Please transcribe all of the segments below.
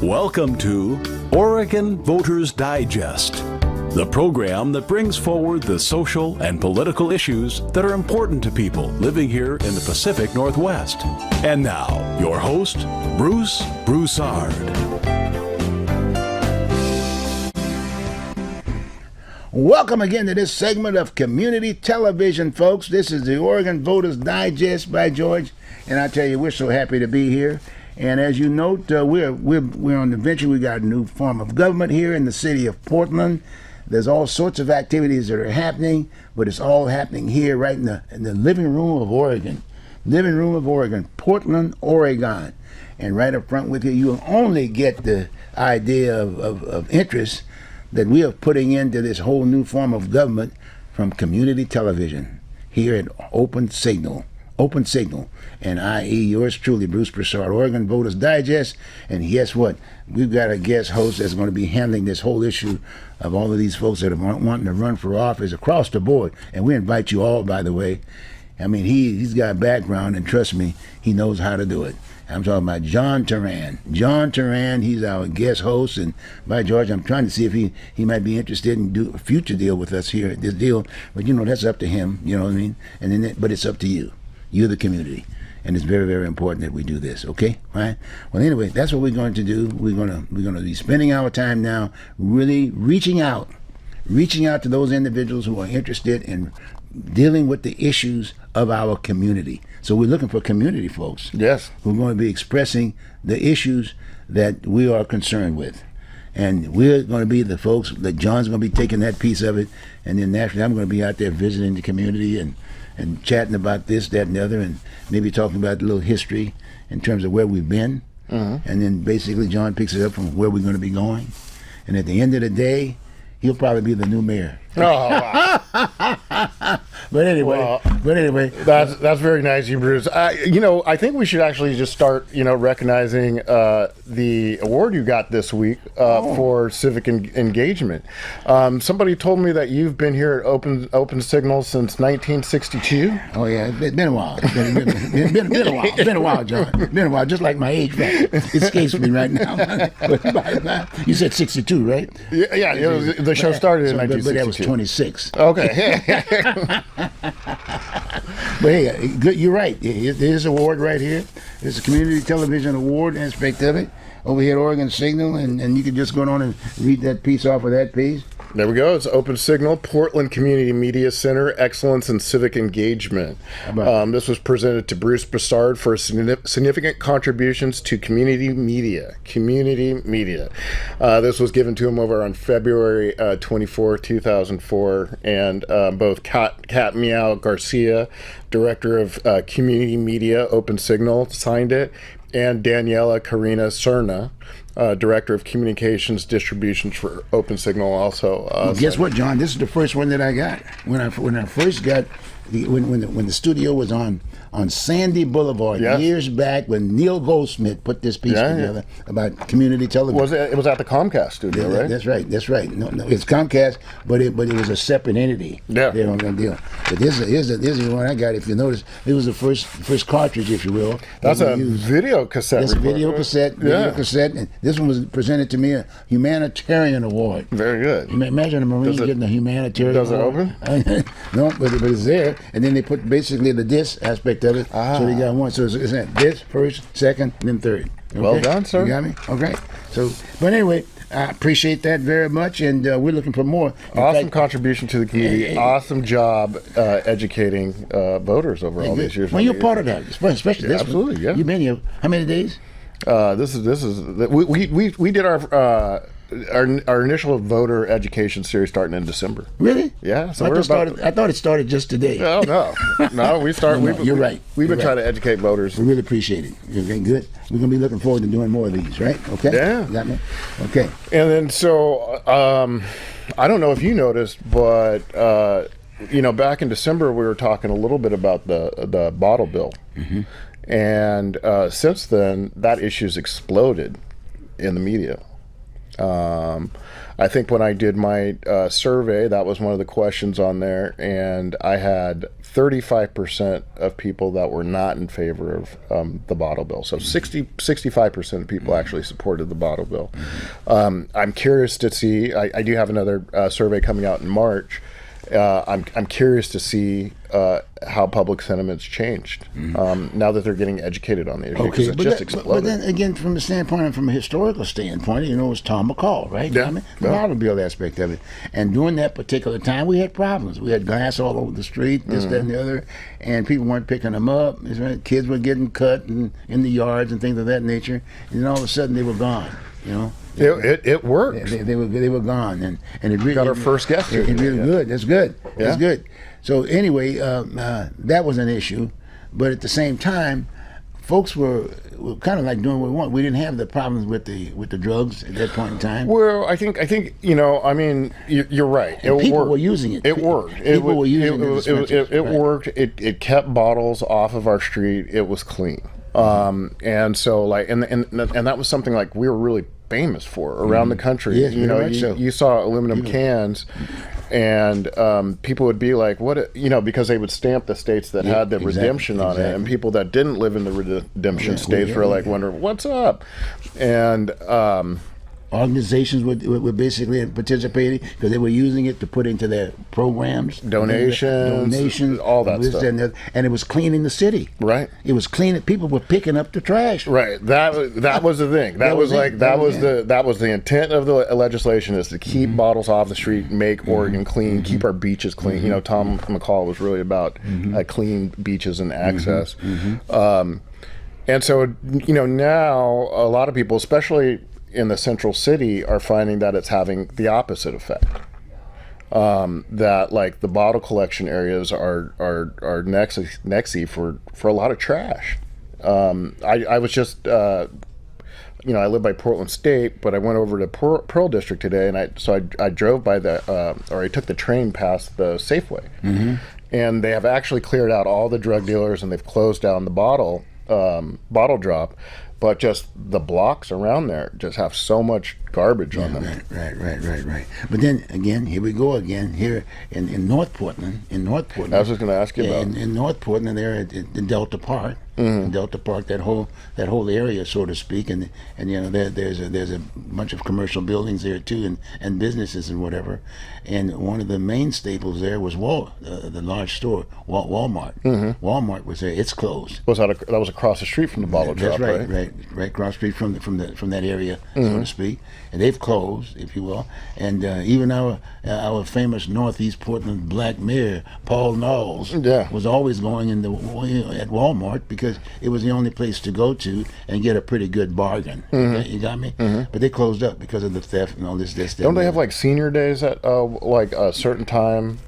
Welcome to Oregon Voters Digest, the program that brings forward the social and political issues that are important to people living here in the Pacific Northwest. And now, your host, Bruce Broussard. Welcome again to this segment of Community Television, folks. This is the Oregon Voters Digest by George, and I tell you, we're so happy to be here. And as you note, we're on the venture. We got a new form of government here in the city of Portland. There's all sorts of activities that are happening, but it's all happening here, right in the living room of Oregon. Living room of Oregon, Portland, Oregon. And right up front with you, you'll only get the idea of interest that we are putting into this whole new form of government from community television here at Open Signal, and i.e. yours truly, Bruce Broussard, Oregon Voters Digest. And guess what? We've got a guest host that's going to be handling this whole issue of all of these folks that are wanting to run for office across the board. And we invite you all, by the way. I mean, he's got a background, and trust me, he knows how to do it. I'm talking about John Toran. John Toran, he's our guest host, and by George, I'm trying to see if he might be interested in do a future deal with us here at this deal. But that's up to him. You know what I mean? And then, but it's up to you. You're the community, and it's very, very important that we do this. Okay, all right? Well, anyway, that's what we're going to do. We're gonna be spending our time now, really reaching out to those individuals who are interested in dealing with the issues of our community. So we're looking for community folks. Yes. Who are going to be expressing the issues that we are concerned with. And we're going to be the folks that John's going to be taking that piece of it, and then naturally I'm going to be out there visiting the community and chatting about this, that, and the other, and maybe talking about a little history in terms of where we've been. And then basically John picks it up from where we're going to be going. And at the end of the day, he'll probably be the new mayor. Oh, wow. But anyway, that's very nice, you Bruce. I think we should actually just start, recognizing the award you got this week for civic engagement. Somebody told me that you've been here at Open Signal since 1962. Oh yeah, it's been a while. It's been a while. It's been a while, John. It's been a while. Just like my age fact, it escapes me right now. You said 62, right? Yeah. The show started in 1962. But that was 26. Okay. But hey, good, you're right. There's an award right here. There's a community television award aspect of it over here at Oregon Signal, and you can just go on and read that piece off of that piece. There we go. It's Open Signal, Portland Community Media Center, Excellence in Civic Engagement. This was presented to Bruce Broussard for significant contributions to community media. This was given to him over on February 24, 2004, and both Kat Meow Garcia, Director of Community Media, Open Signal, signed it, and Daniela Karina Cerna, Director of Communications Distributions for Open Signal, also. Guess what, John? This is the first one that I got. When I first got when the studio was on Sandy Boulevard years back, when Neil Goldsmith put this piece together about community television. It was at the Comcast studio, right? That's right. No, it's Comcast, but it was a separate entity. Yeah. They don't deal. But this is the one I got. If you notice, it was the first cartridge, if you will. That's a video cassette. That's a video cassette. And this one was presented to me a humanitarian award. Very good. Imagine a Marine getting a humanitarian award. Does it open? No, but it's there. And then they put basically the disc aspect of it. So they got one. So it's this first, second, then third. Okay? Well done, sir. You got me? Okay. So, but anyway, I appreciate that very much, and we're looking for more. Awesome contribution to the community. Awesome job educating voters over all these years. Well, you're part of that, especially this one. Absolutely, yeah. You've been here how many days? This is we did our initial voter education series starting in December. Really? Yeah. So I thought it started just today. Oh no, we start. You're right. We've been trying to educate voters. We really appreciate it. Okay, good. We're gonna be looking forward to doing more of these, right? Okay. Yeah. You got me? Okay. And then so I don't know if you noticed, but back in December we were talking a little bit about the bottle bill. Mm-hmm. And since then, that issue's exploded in the media. I think when I did my survey, that was one of the questions on there, and I had 35% of people that were not in favor of the bottle bill. So 65% of people actually supported the bottle bill. I'm curious to see, I do have another survey coming out in March. I'm curious to see how public sentiment's changed now that they're getting educated on the issue, because it's just exploded. But then again, from the standpoint, from a historical standpoint, it was Tom McCall, right? Yeah. I mean, the automobile aspect of it. And during that particular time, we had problems. We had glass all over the street, this, that, and the other, and people weren't picking them up. Right? Kids were getting cut in the yards and things of that nature. And then all of a sudden, they were gone. It worked. They were gone, and it really got our first guest here. It really good. That's good. Yeah. That's good. So anyway, that was an issue, but at the same time, folks were kind of like doing what we want. We didn't have the problems with the drugs at that point in time. Well, I think I mean, you're right. People were using it. It worked. People were using it. It worked. It kept bottles off of our street. It was clean. And so like and that was something like we were really famous for around the country. Yes, you saw aluminum cans, and people would be like, "What?" Because they would stamp the states that had the redemption on it, and people that didn't live in the redemption states were like, wondering, "What's up?" And organizations were basically participating because they were using it to put into their programs, donations, all that stuff, and it was cleaning the city. Right. It was cleaning. People were picking up the trash. Right. That was the thing. That was the intent of the legislation, is to keep bottles off the street, make Oregon clean, keep our beaches clean. Tom McCall was really about clean beaches and access. And so now a lot of people, especially in the central city, are finding that it's having the opposite effect. That like the bottle collection areas are nexy for a lot of trash. I was just I live by Portland State, but I went over to Pearl District today, and I drove by I took the train past the Safeway, and they have actually cleared out all the drug dealers, and they've closed down the bottle drop. But just the blocks around there just have so much garbage on them. Right. But then again, here we go again. Here in North Portland. I was just going to ask you about in North Portland, there at Delta Park. Delta Park, that whole area, so to speak, and there's a bunch of commercial buildings there too, and businesses and whatever. And one of the main staples there was the large store, Walmart. Walmart was there. It's closed. That was across the street from the bottle drop, right? Right across the street from that area, so to speak. And they've closed, if you will. And even our famous Northeast Portland Black Mayor, Paul Knowles, was always going at Walmart because it was the only place to go to and get a pretty good bargain. You got me? But they closed up because of the theft and all this. Don't they have like senior days at like a certain time?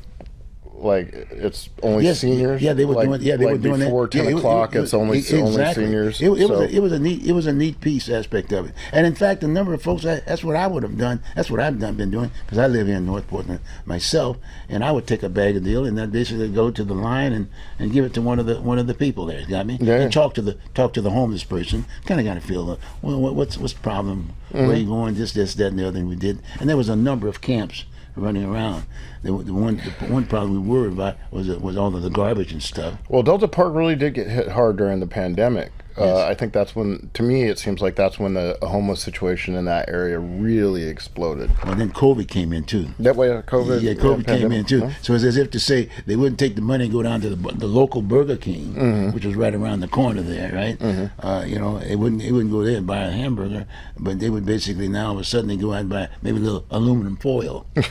Like it's only seniors. Yeah, they were doing. Yeah, they were doing that before 10 o'clock. It's only seniors. It was a neat piece aspect of it. And in fact, a number of folks. That's what I would have done. That's what I've been doing, because I live here in North Portland myself. And I would take a bag of deal and I'd basically go to the line and give it to one of the people there. Got me? Yeah. And talk to the homeless person. Kind of got to feel what's the problem? Where are you going? This, that, and the other. And we did. And there was a number of camps running around. The one problem we worried about was all of the garbage and stuff. Well, Delta Park really did get hit hard during the pandemic. Yes. I think that's when, to me, it seems like that's when the homeless situation in that area really exploded. Well, then COVID came in too. That way, COVID. Yeah, COVID came in too. Huh? So it's as if to say they wouldn't take the money and go down to the local Burger King, which was right around the corner there, right? It wouldn't go there and buy a hamburger, but they would basically now all of a sudden they go out and buy maybe a little aluminum foil, a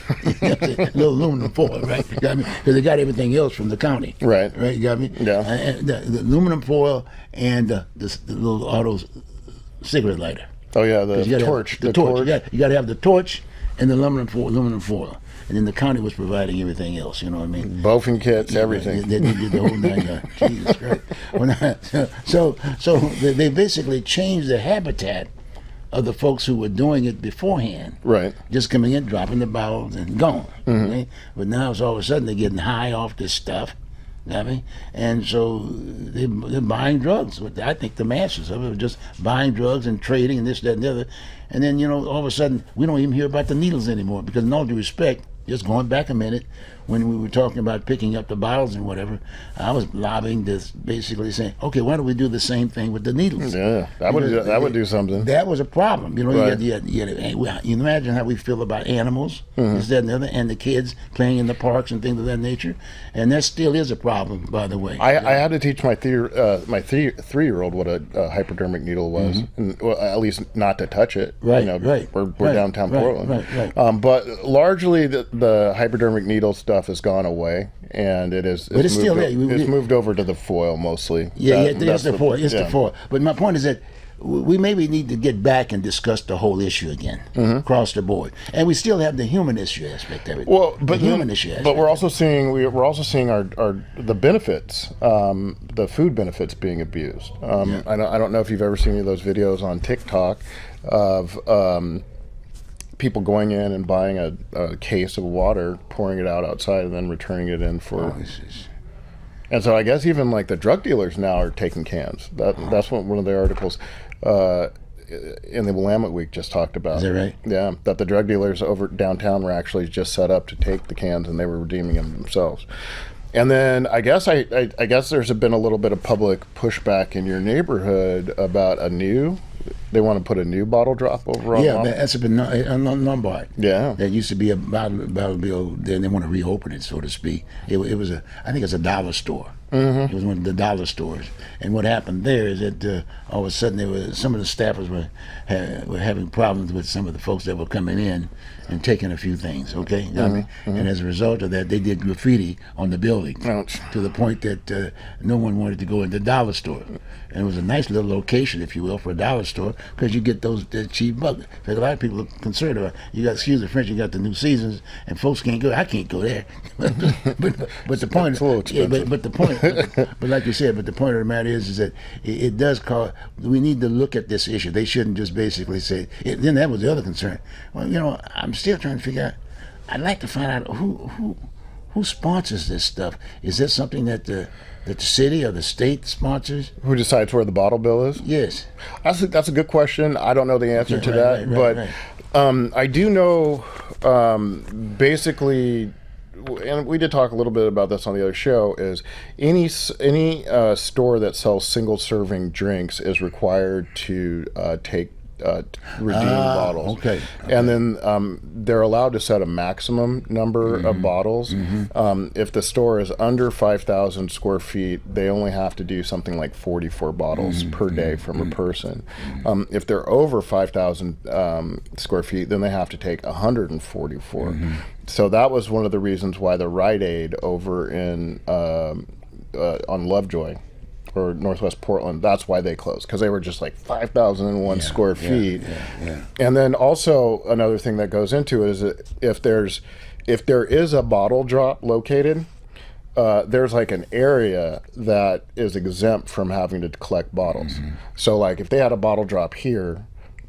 little aluminum foil, right? You got me? Because they got everything else from the county, right? You got me? Yeah. And the aluminum foil and the little auto cigarette lighter. Oh yeah, the torch. The torch. You got to have the torch and the aluminum foil, and then the county was providing everything else. You know what I mean? Bofin kits, everything. They did the whole 9 yards. Jesus Christ. So they basically changed the habitat of the folks who were doing it beforehand. Right. Just coming in, dropping the bottles, and gone. Right? But now it's all of a sudden they're getting high off this stuff. You know what I mean? And so they're buying drugs. I think the masses of it are just buying drugs and trading and this, that, and the other. And then, all of a sudden, we don't even hear about the needles anymore because, in all due respect, just going back a minute, when we were talking about picking up the bottles and whatever, I was lobbying this, basically saying, okay, why don't we do the same thing with the needles? Yeah, that would do something. That was a problem. Right. You imagine how we feel about animals, this, that, and the other, and the kids playing in the parks and things of that nature. And that still is a problem, by the way. I had to teach my 3-year-old what a hypodermic needle was, and well, at least not to touch it. Right, We're downtown Portland. Right. But largely, the hypodermic needle stuff has gone away, and it's still there. It's moved over to the foil mostly. That's the foil. It's the foil. But my point is that we maybe need to get back and discuss the whole issue again across the board, and we still have the human issue aspect of it. Well, but the human issue aspect. But we're also seeing our the benefits, the food benefits being abused. I don't know if you've ever seen any of those videos on TikTok of people going in and buying a case of water, pouring it out outside, and then returning it in for. And so I guess even like the drug dealers now are taking cans. That's what one of the articles in the Willamette Week just talked about. Is that right? Yeah, that the drug dealers over downtown were actually just set up to take the cans, and they were redeeming them themselves. And then I guess there's been a little bit of public pushback in your neighborhood about they want to put a new bottle drop over on Lombard. That's been on Lombard. Yeah. That used to be a bottle bill. Then they want to reopen it, so to speak. It was I think it's a dollar store. It was one of the dollar stores. And what happened there is that all of a sudden some of the staffers were having problems with some of the folks that were coming in and taking a few things, okay? And as a result of that, they did graffiti on the building to the point that no one wanted to go in the dollar store. And it was a nice little location, if you will, for a dollar store because you get those cheap bugs. A lot of people are concerned about, excuse the French, you got the New Seasons, and folks can't go. I can't go there. but the point, but the point, but like you said, but the point of the matter is that it does cause. We need to look at this issue. They shouldn't just basically say. Then that was the other concern. Well, I'm still trying to figure out. I'd like to find out who sponsors this stuff. Is this something that the city or the state sponsors? Who decides where the bottle bill is? Yes. That's a good question. I don't know the answer to that, but I do know basically, and we did talk a little bit about this on the other show, is any store that sells single serving drinks is required to take redeemed bottles. Okay. And then they're allowed to set a maximum number of bottles. If the store is under 5,000 square feet, they only have to do something like 44 bottles per day from a person. If they're over 5,000 square feet, then they have to take 144. So that was one of the reasons why the Rite Aid over in on Lovejoy, or Northwest Portland, that's why they closed, because they were just like 5,001 square feet. And then also another thing that goes into it is that if there is a bottle drop located, there's like an area that is exempt from having to collect bottles. So like if they had a bottle drop here,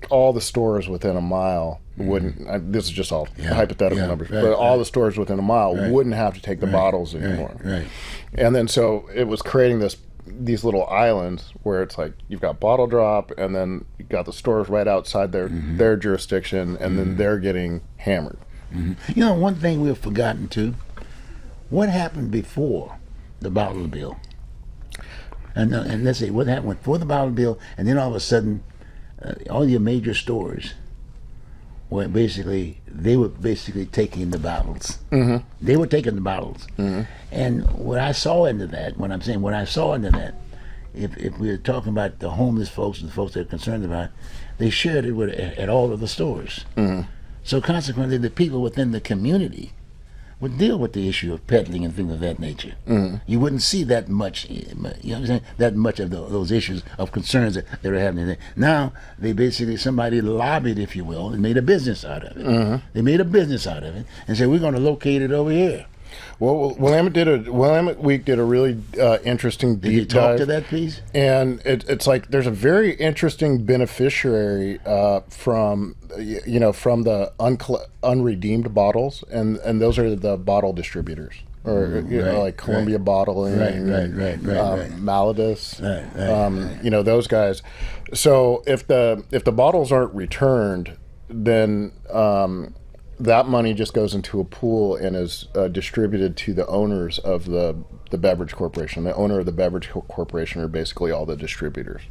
all the stores within a mile wouldn't, this is just all hypothetical numbers, but all the stores within a mile wouldn't have to take the bottles anymore. And then so it was creating these little islands where it's like you've got bottle drop, and then you got the stores right outside their jurisdiction, and then they're getting hammered. One thing we've forgotten too, what happened before the bottle bill? And let's say what happened before the bottle bill, and then all of a sudden all your major stores were basically taking the bottles. They were taking the bottles. And what I saw into that, if we were talking about the homeless folks and the folks that are concerned about it, they shared it at all of the stores. So consequently, the people within the community would deal with the issue of peddling and things of that nature. You wouldn't see that much, that much of those issues of concerns that they were having. Now, they basically, somebody lobbied, if you will, and made a business out of it. They made a business out of it and said, we're going to locate it over here. Well, Willamette Week did a really interesting deep dive. Did you talk to that piece? And it's like there's a very interesting beneficiary from the unredeemed bottles, and those are the bottle distributors. or like Columbia Bottling, right. Maladus, Right. Those guys. So if the bottles aren't returned, then that money just goes into a pool and is distributed to the owners of the beverage corporation. The owner of the beverage corporation are basically all the distributors.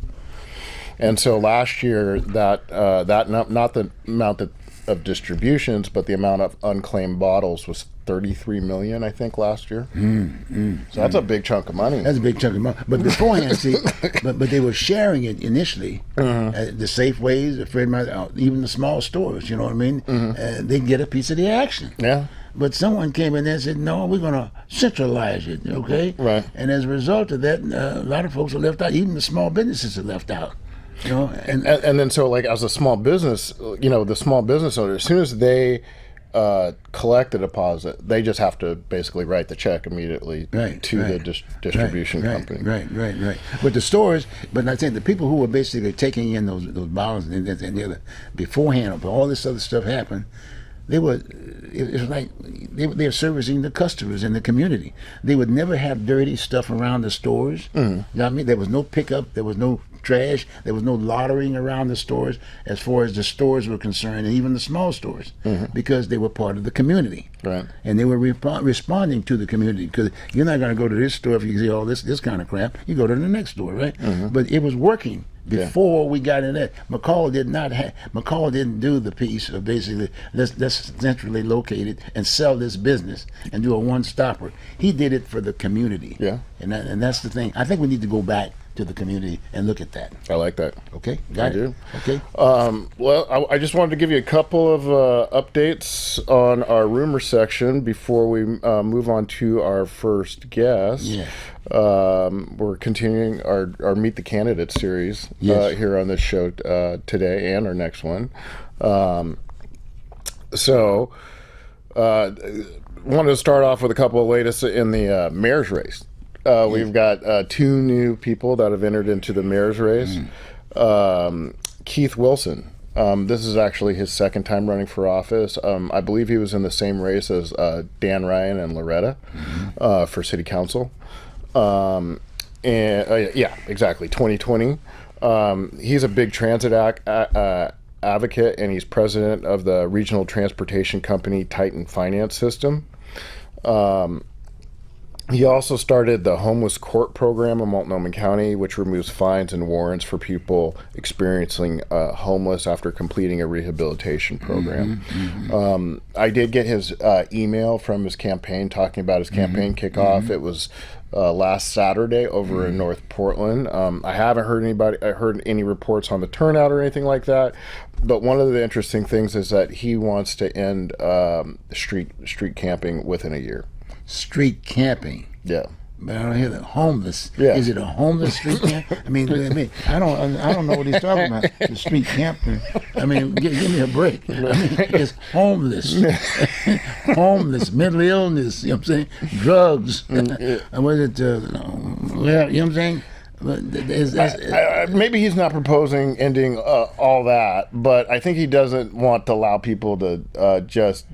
And so last year, not the amount of distributions, but the amount of unclaimed bottles was 33 million, I think, last year. So that's a big chunk of money. That's a big chunk of money. But beforehand, see, but they were sharing it initially. The Safeways, the Fred Meyer, even the small stores, you know what I mean? They get a piece of the action. Yeah. But someone came in there and said, no, we're going to centralize it, okay? Right. And as a result of that, a lot of folks are left out. Even the small businesses are left out. And then so like as a small business, the small business owner, as soon as they collect a deposit, they just have to basically write the check immediately to the distribution company. Right. But the stores, but I think the people who were basically taking in those bottles and the other beforehand, but all this other stuff happened. It was like they're servicing the customers in the community. They would never have dirty stuff around the stores. You know what I mean? There was no pickup. There was no trash. There was no loitering around the stores as far as the stores were concerned, and even the small stores, because they were part of the community. Right. And they were responding to the community, because you're not going to go to this store if you see all this kind of crap. You go to the next store, right? But it was working. Before we got in that, McCall didn't do the piece of basically let's centrally locate it and sell this business and do a one-stopper. He did it for the community. Yeah. And that's the thing. I think we need to go back to the community and look at that. I like that. Okay, I do. Okay. Well, I just wanted to give you a couple of updates on our rumor section before we move on to our first guest. Yeah. We're continuing our Meet the Candidate series here on this show today and our next one. So, wanted to start off with a couple of latest in the mayor's race. We've got two new people that have entered into the mayor's race. Keith Wilson. This is actually his second time running for office. I believe he was in the same race as Dan Ryan and Loretta for city council. Yeah, exactly, 2020. He's a big transit advocate, and he's president of the regional transportation company Titan Finance System. He also started the Homeless Court program in Multnomah County, which removes fines and warrants for people experiencing homeless after completing a rehabilitation program. I did get his email from his campaign talking about his campaign kickoff. It was last Saturday over in North Portland. I haven't heard any reports on the turnout or anything like that. But one of the interesting things is that he wants to end street camping within a year. Street camping. Yeah. But I don't hear the homeless. Yeah. Is it a homeless street camp? I mean, I don't know what he's talking about. The street camping. I mean, give me a break. I mean, it's homeless, homeless, mental illness. You know what I'm saying? Drugs. And was it? You know what I'm saying? Maybe he's not proposing ending all that, but I think he doesn't want to allow people to just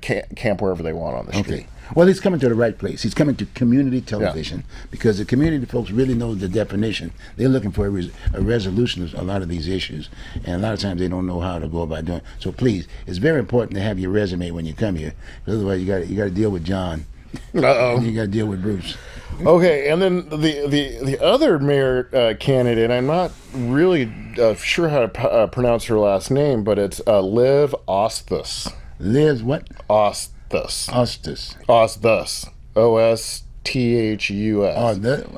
camp wherever they want on the street. Okay. Well, he's coming to the right place. He's coming to community television because the community folks really know the definition. They're looking for a resolution of a lot of these issues, and a lot of times they don't know how to go about doing it. So please, it's very important to have your resume when you come here. Otherwise, you got to deal with John. And you got to deal with Bruce. Okay, and then the other mayor candidate, I'm not really sure how to pronounce her last name, but it's Liv Osthus. Liv what? Osthus. Osthus. Osthus. Osthus.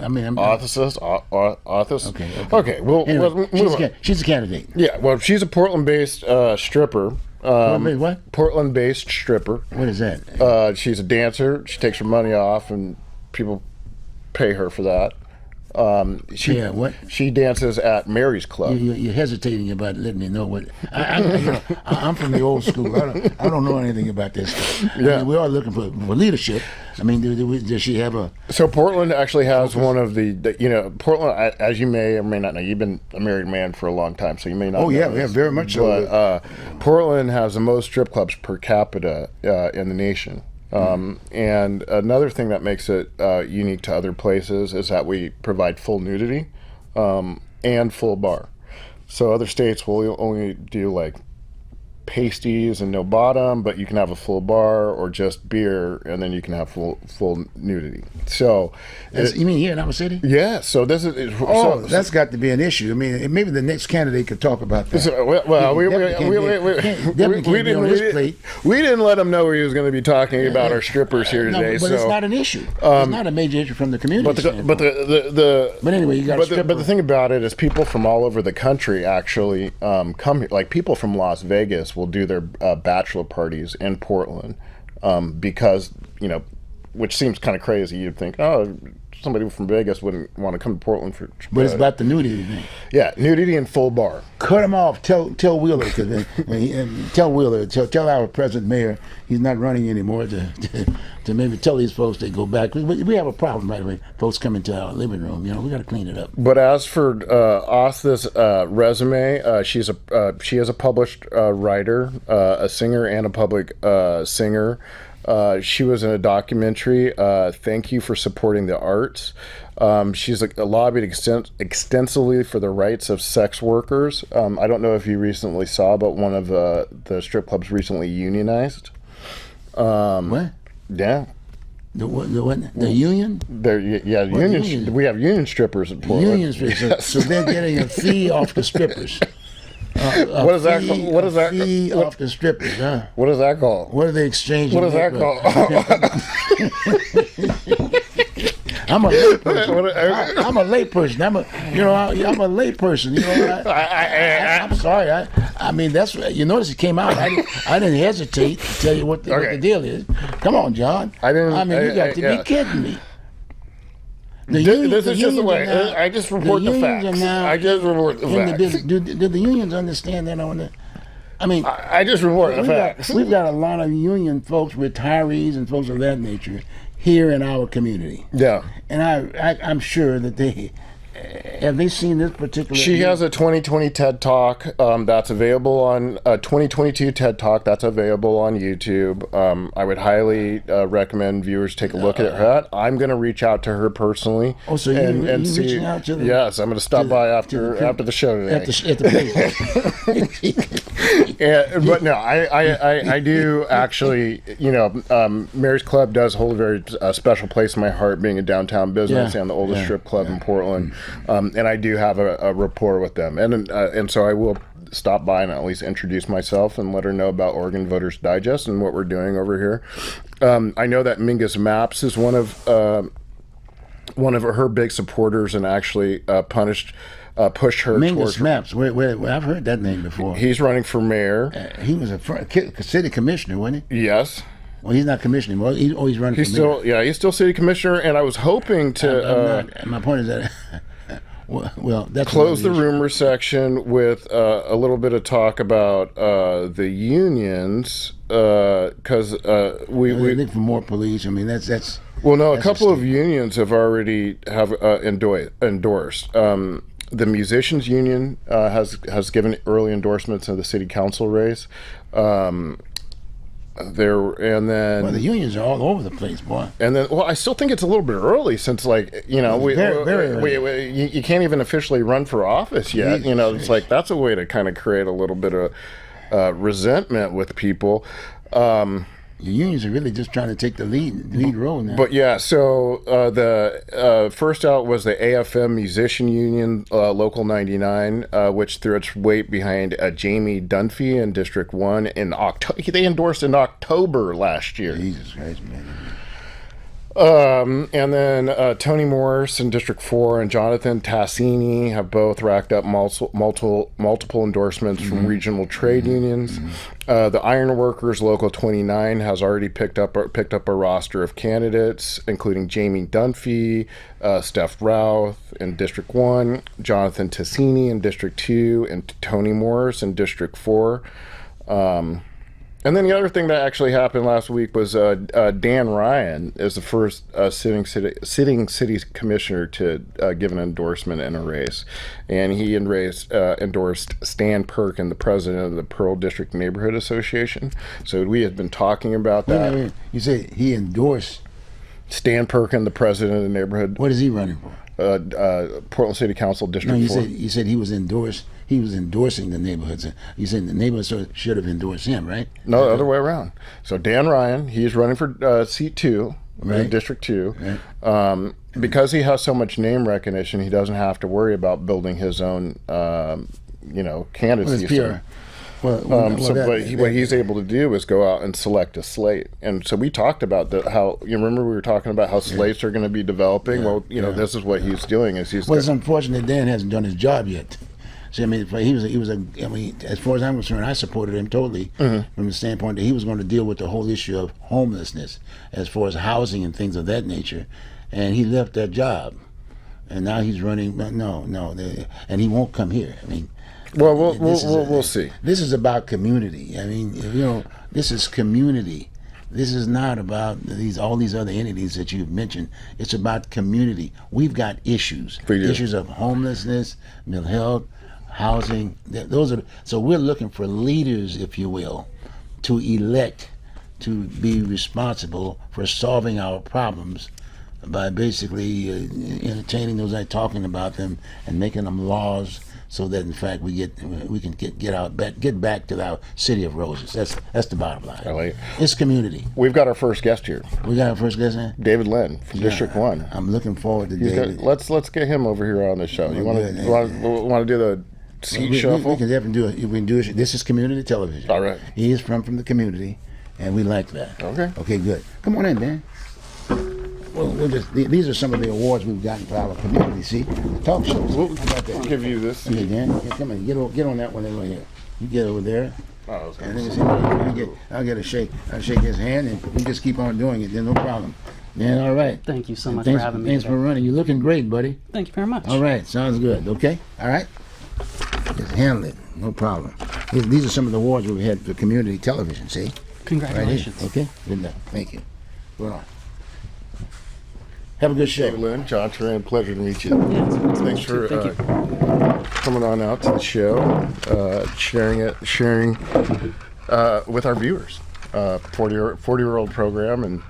I mean, Osthus. Osthus. Okay. Well, anyway, she's a candidate. Yeah. Well, she's a Portland-based stripper. What? Portland-based stripper. What is that? She's a dancer. She takes her money off, and people pay her for that. What? She dances at Mary's Club. You're hesitating about letting me know what. I'm from the old school. I don't know anything about this stuff. I mean, we are looking for leadership. I mean, does she have a? So Portland actually has one of the Portland, as you may or may not know, you've been a married man for a long time, so you may not. Oh yeah, very much so. But Portland has the most strip clubs per capita in the nation. And another thing that makes it unique to other places is that we provide full nudity and full bar. So other states will only do like pasties and no bottom, but you can have a full bar or just beer, and then you can have full nudity. So you mean here in our city? Yeah. So this is that's got to be an issue. I mean, maybe the next candidate could talk about that. Well, we didn't let him know he was going to be talking about our strippers here today. But it's not an issue. It's not a major issue from the community. But anyway, you got. But the thing about it is, people from all over the country actually come here. Like people from Las Vegas will do their bachelor parties in Portland because, which seems kind of crazy. You'd think, oh, somebody from Vegas wouldn't want to come to Portland for. But it's about the nudity thing. Yeah, nudity and full bar. Cut him off. Tell Wheeler tell our present mayor he's not running anymore to maybe tell these folks they go back. We have a problem right away. Folks come into our living room. We got to clean it up. But as for Asta's resume, she is a published writer, a singer, and a public singer. She was in a documentary, Thank You for Supporting the Arts. She's lobbied extensively for the rights of sex workers. I don't know if you recently saw, but one of the strip clubs recently unionized. What? Yeah. The union? Unions. We have union strippers in Portland. Union strippers. Yes. So they're getting a fee off the strippers. What is that? What is that? Fee off the strippers, huh? What is that called? What are they exchanging? What is that called? I'm a layperson. I'm a layperson. I'm sorry. I mean, that's you notice it came out. I didn't hesitate to tell you what the deal is. Come on, John. You got to be kidding me. This is just the way. I just report the facts. I just report the facts. Do the unions understand that on the? I just report the facts. We've got a lot of union folks, retirees, and folks of that nature here in our community. Yeah. And I'm sure that they have they seen this particular. She has a 2020 TED Talk that's available on 2022 TED Talk that's available on YouTube. I would highly recommend viewers take a look at her. I'm going to reach out to her personally. Oh, so you see, reaching out to the? Yes, I'm going to stop by after the show today. At the place. But no, I do actually. Mary's Club does hold a very special place in my heart, being a downtown business and the oldest strip club in Portland. And I do have a rapport with them, and so I will stop by and at least introduce myself and let her know about Oregon Voters Digest and what we're doing over here. I know that Mingus Maps is one of her big supporters and actually pushed her Mingus towards Maps. Wait, I've heard that name before. He's running for mayor. He was a city commissioner, wasn't he? Yes. Well, he's not commissioning. Well, he's running. He's still mayor. He's still city commissioner, and I was hoping to. My point is that. Well, that's close the rumor section with a little bit of talk about the unions because we look for more police. I mean, that's. Well, no, a couple of unions have already endorsed. The musicians union has given early endorsements of the city council race. The unions are all over the place, boy. And then, I still think it's a little bit early since, very early. You can't even officially run for office yet. Jesus it's like that's a way to kind of create a little bit of resentment with people. The unions are really just trying to take the lead role now. But yeah, so the first out was the AFM Musician Union, Local 99, which threw its weight behind Jamie Dunphy in District 1 in October. They endorsed in October last year. Jesus Christ, man. And then Tony Morris in District 4 and Jonathan Tassini have both racked up multiple endorsements from regional trade unions. The Ironworkers Local 29 has already picked up a roster of candidates, including Jamie Dunphy, Steph Routh in District 1, Jonathan Tassini in District 2, and Tony Morris in District 4. And then the other thing that actually happened last week was Dan Ryan is the first sitting city commissioner to give an endorsement in a race, and he endorsed Stan Perkin, the president of the Pearl District Neighborhood Association. So we had been talking about that. Wait. You said he endorsed Stan Perkin, the president of the neighborhood. What is he running for? Portland City Council District No, 4. you said he was endorsed. He was endorsing the neighborhoods. You said the neighborhoods should have endorsed him, right? No, the other way around. So Dan Ryan, he's running for seat 2, Right. District 2. Right. Because he has so much name recognition, he doesn't have to worry about building his own, candidacy. Well, it's PR. What he's able to do is go out and select a slate. And so we talked about how, you remember we were talking about how slates are going to be developing? Well, this is what he's doing. Is he's Well, it's unfortunate Dan hasn't done his job yet. See, I mean, as far as I'm concerned, I supported him totally from the standpoint that he was going to deal with the whole issue of homelessness, as far as housing and things of that nature, and he left that job, and now he's running. And he won't come here. I mean, well, we'll see. This is about community. I mean, this is community. This is not about all these other entities that you've mentioned. It's about community. We've got issues of homelessness, mental health, housing. So we're looking for leaders, if you will, to elect to be responsible for solving our problems by basically entertaining those, talking about them, and making them laws, so that in fact we can get back to our city of roses. That's the bottom line. Right. It's community. We've got our first guest here. We got our first guest in? David Linn from District 1. I'm looking forward to David. Let's get him over here on the show. You want to do the seat shuffle? We can definitely do it. We can do it. This is community television. All right. He is from the community, and we like that. Okay, good. Come on in, Dan. Well, these are some of the awards we've gotten for our community. See, the talk shows. We'll give you this. Okay, Dan. Yeah, come on, get on that one over here. You get over there. Oh, And then I'll get a shake. I'll shake his hand, and we just keep on doing it. Then no problem. Dan, all right. Thank you so much for having me. Thanks for running. You're looking great, buddy. Thank you very much. All right, sounds good. Okay, all right. Just handle it. No problem. These are some of the awards we've had for community television. See. Congratulations. Right here. Okay. Good enough. Thank you. Go on. Have a good show. David Linn, John Toran, pleasure to meet you. Yeah, it's Thanks for Thank you. coming on out to the show, sharing with our viewers. 40-year-old program, and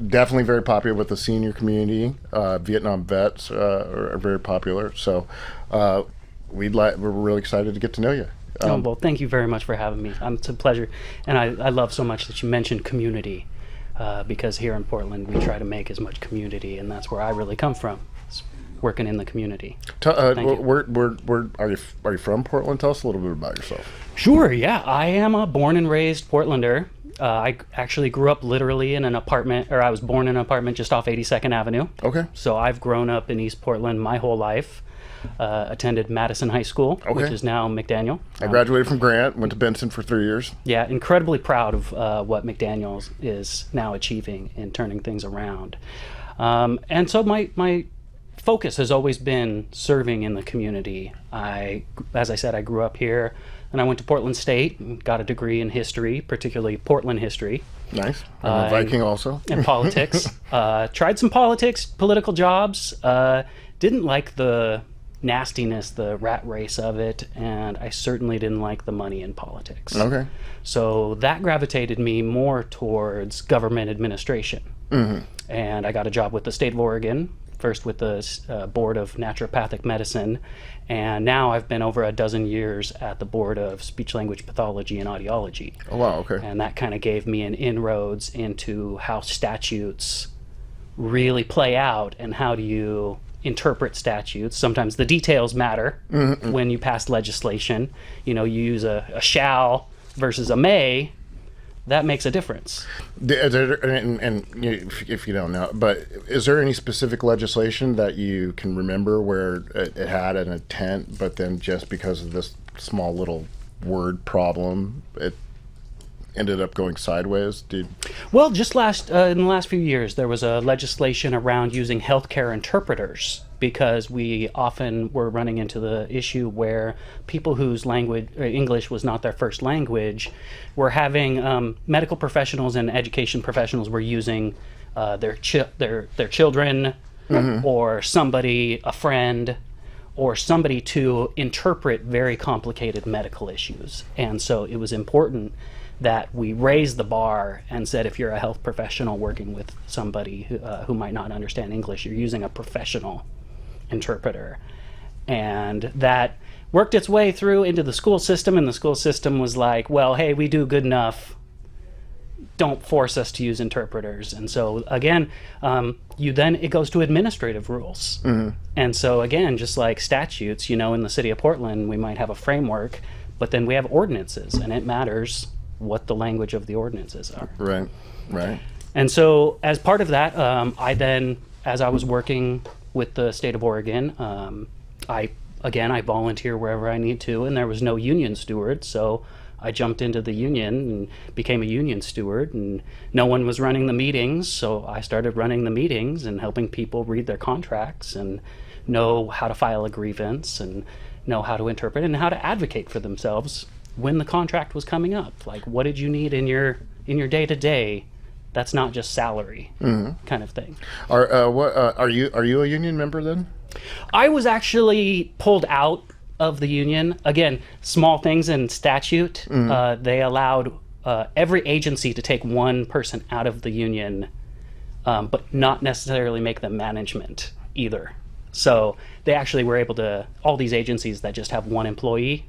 definitely very popular with the senior community. Vietnam vets are very popular, so we're really excited to get to know you. Well, thank you very much for having me. It's a pleasure, and I love so much that you mentioned community, because here in Portland we try to make as much community, and that's where I really come from, working in the community. Where are you from, Portland? Tell us a little bit about yourself. Sure, yeah. I am a born and raised Portlander. I actually grew up literally in an apartment, or I was born in an apartment just off 82nd Avenue. Okay. So I've grown up in East Portland my whole life. Attended Madison High School, which is now McDaniel. I graduated from Grant, went to Benson for 3 years. Yeah, incredibly proud of what McDaniel is now achieving in turning things around. And so my focus has always been serving in the community. As I said, I grew up here, and I went to Portland State and got a degree in history, particularly Portland history. Nice. I'm a Viking also. And politics. Tried some political jobs. Didn't like the nastiness, the rat race of it, and I certainly didn't like the money in politics. Okay. So that gravitated me more towards government administration. Mm-hmm. And I got a job with the state of Oregon, first with the Board of Naturopathic Medicine, and now I've been over a dozen years at the Board of Speech Language Pathology and Audiology. Oh, wow, okay. And that kind of gave me an inroads into how statutes really play out, and how do you interpret statutes. Sometimes the details matter when you pass legislation. You use a shall versus a may. That makes a difference. And if you don't know, but is there any specific legislation that you can remember where it had an intent, but then just because of this small little word problem, it ended up going sideways? Well, just in the last few years, there was a legislation around using healthcare interpreters, because we often were running into the issue where people whose language, English was not their first language, were having medical professionals and education professionals were using their children or somebody, a friend, or somebody to interpret very complicated medical issues. And so it was important that we raised the bar and said, if you're a health professional working with somebody who might not understand English, you're using a professional interpreter. And that worked its way through into the school system, and the school system was like, well, hey, we do good enough. Don't force us to use interpreters. And so again, it goes to administrative rules. And so again, just like statutes, in the city of Portland, we might have a framework, but then we have ordinances, and it matters what the language of the ordinances are. Right. And so as part of that, I then, as I was working with the state of Oregon, I volunteer wherever I need to, and there was no union steward, so I jumped into the union and became a union steward, and no one was running the meetings, so I started running the meetings and helping people read their contracts and know how to file a grievance and know how to interpret and how to advocate for themselves when the contract was coming up. Like, what did you need in your day-to-day that's not just salary kind of thing. Are you a union member then? I was actually pulled out of the union. Again, small things in statute. They allowed every agency to take one person out of the union, but not necessarily make them management either. So they actually were able to, all these agencies that just have one employee